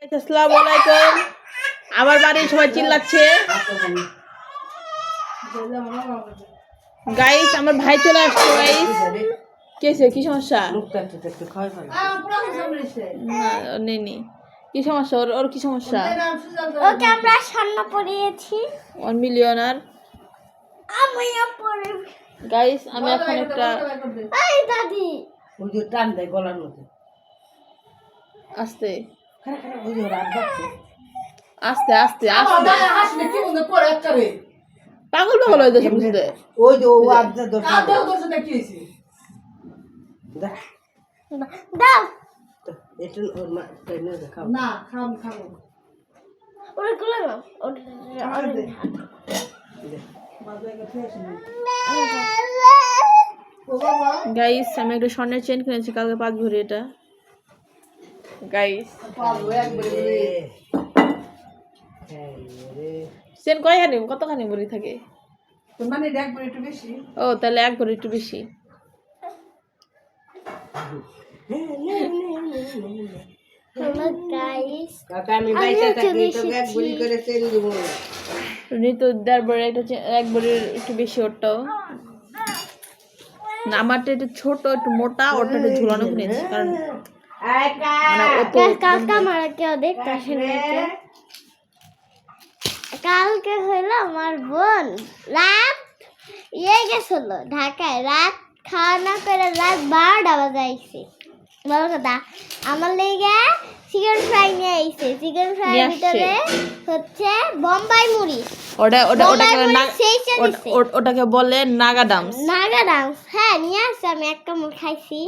আসসালামু আলাইকুম। আমার বাড়ির সবাই চিল্লাচ্ছে। গাইস আমার ভাই চলে আসছে। গাইস কেসে কি সমস্যা? নেই কি সমস্যা? ওর কি সমস্যা? ওকে আমরা স্বর্ণ পরিয়েছি। 1 মিলিয়ন আর আমিও পরে। গাইস আমি এখন একটা এই দাদি ওই যে টান দেয় গলার মধ্যে আস্তে ওই যে রাত বাচ্চা আস্তে আস্তে আস্তে আসলে কি মনে পড়ে একটা রে পাগল পাগল হয়ে যাচ্ছে বুঝতে। ওই যে ও আদা দর্শন আদা দর্শন কি হইছে দাও এটা ওর মা ট্রেনে দেখাও না খাও ওরে গুলো না ওরে গাইস আমি একটা স্বর্ণের চেন কিনেছি কালকে 5 ভরি। এটা গাইস চেন কয়খানি কতখানি ভরি থাকে? মানে এক ভরি একটু বেশি। ও তাহলে 1 ভরি একটু বেশি। হ্যালো গাইস কাকা আমি বাইরে থাকি তো এক ভরি করে চেন দিব ঋতু 1.5 ভরি একটা 1 ভরির একটু বেশি ওরটাও না। আমারটা একটু ছোট একটু মোটা, ওরটা একটু ঝুলানো কিনেছি কারণ মানে অত কালকে আমার কেউ দেখতে আসে নাকি। কালকে হলো আমার বোন রাত গেছিল ঢাকায়। রাত খাওয়া না করে রাত 12টা বাজাইছে। বলো কথা আমার লেগে চিকেন ফ্রাই নিয়ে আইছে। চিকেন ফ্রাই ভিতরে হচ্ছে বোম্বাই মুড়ি। ওটাকে বলে নাগা ডামস। হ্যাঁ নিয়ে আসছে। আমি এক কামড় খাইছি।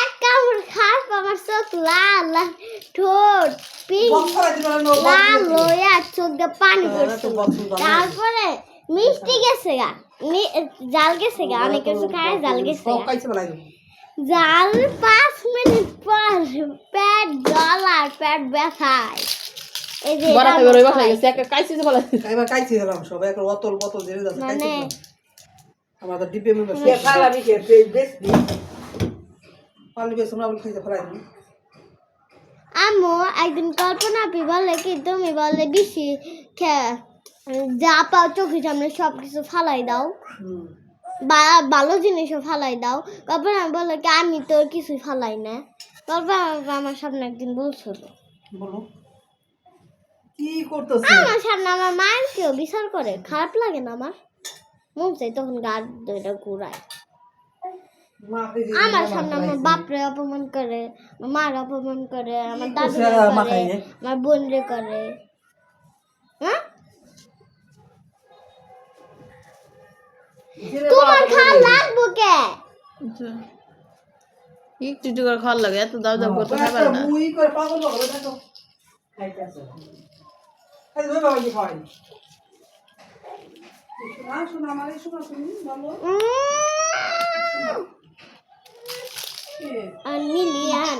এক কামড় খাওয়ার পর আমার চোখ লাল লাল, ঠোঁট পিঙ্ক লাল হয়ে চোখ দিয়ে পানি পড়ছে। তারপরে মিষ্টি গেছে গা, জাল গেছে গা, অনেক কিছু খায় জাল গেছে জাল। 5 মিনিট পর পেট জ্বলার পেট ব্যথায়। এই যে মানে আমাদের ডিপে মে বসে ফালাবি কে বেশ পালি বেশ আমরা খাইতে ফলাই দিই। আম্মু একদিন কল্পনা বলে কি তুমি বলে বেশি যা পাও চোখের সামনে সব কিছু ফালাই দাও, ভালো জিনিসও ফালাই দাও। কল্পনা বলে কি আমি তো কিছু ফালাই না। কল্পনা আমার সামনে একদিন বলছিল বলো কি করতেছ? আমার সামনে আমার মায়ের কেউ বিচার করে খারাপ লাগে না? আমার মন চাই তখন গা দুইটা ঘুরায়। আমার সামনে আমার বাপরে অপমান করে, মার অপমান করে, আমার দাদু করে, আমার বোন রে করে। হ্যাঁ তোমার খাওয়া লাগবো কে? একটু একটু করে খাওয়ার লাগে, এত দাও দাও করতে খাবার না। মুই করে পাগল পাগল দেখো খাইতেছ খাই দই বাবা কি খাই শোনা আমারে শোনা তুমি বলো মিলিয়ন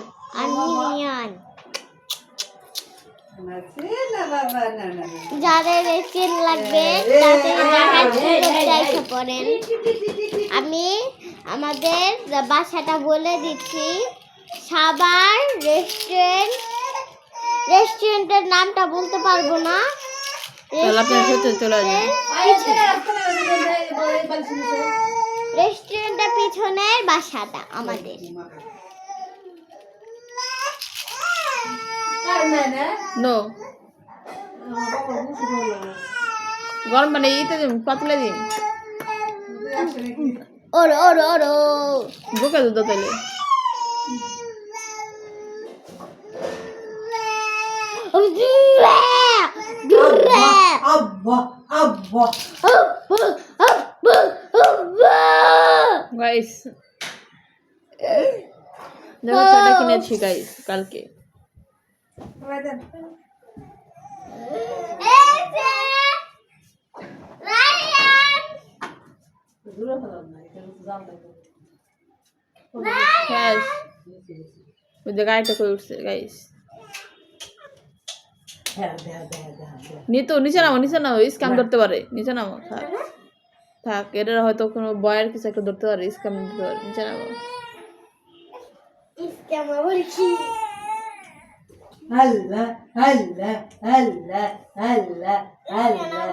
যাদের চেন লাগবে তাদের পড়েন। আমি আমাদের বাসাটা বলে দিচ্ছি, সাভার রেস্টুরেন্টের নামটা বলতে পারবো না। রেস্টুরেন্টের পিছনের বাসাটা আমাদের। নো গরম মানে ইতে দিন পাতলা দিন ওরো ওরো ওরো বোকা দুধ তাইলে আব্বা আব্বা গাইস দেখো ছোটা কিনেছি গাইস কালকে। ওই যে গাড়িটা করে উঠছে গাইস। নিচে নামো স্ক্যাম ধরতে পারে। নিচে নামো থাক এটা হয়তো কোনো বয়ের কিছু একটা ধরতে পারে, স্ক্যাম ধরতে পারে। নিচে নামো। আল্লাহ আল্লাহ আল্লাহ আল্লাহ আল্লাহ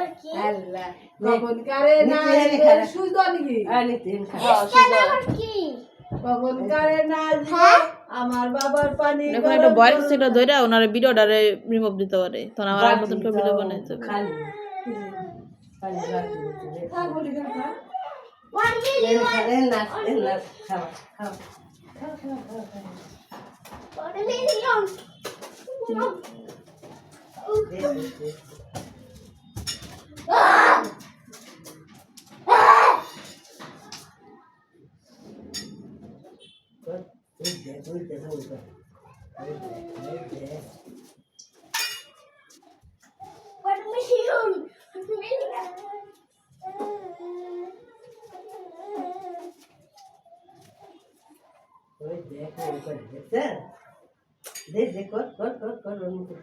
আল্লাহ কখন কারে না সুই দাও নাকি আরে তিন কি কখন কারে না আমার বাবার পানি এখন একটা বয়ের কিছু একটা ধরে ওনার ভিডিওটারে রিমুভ দিতে পারে তখন আমার আর নতুন করে ভিডিও বানাইতে হবে খালি খালি খা বলি খা 1 million না খাও খাও 1 million দেখ কর কর কর কর ওর মুখে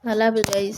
আল্লাহ হাফেজ গাইস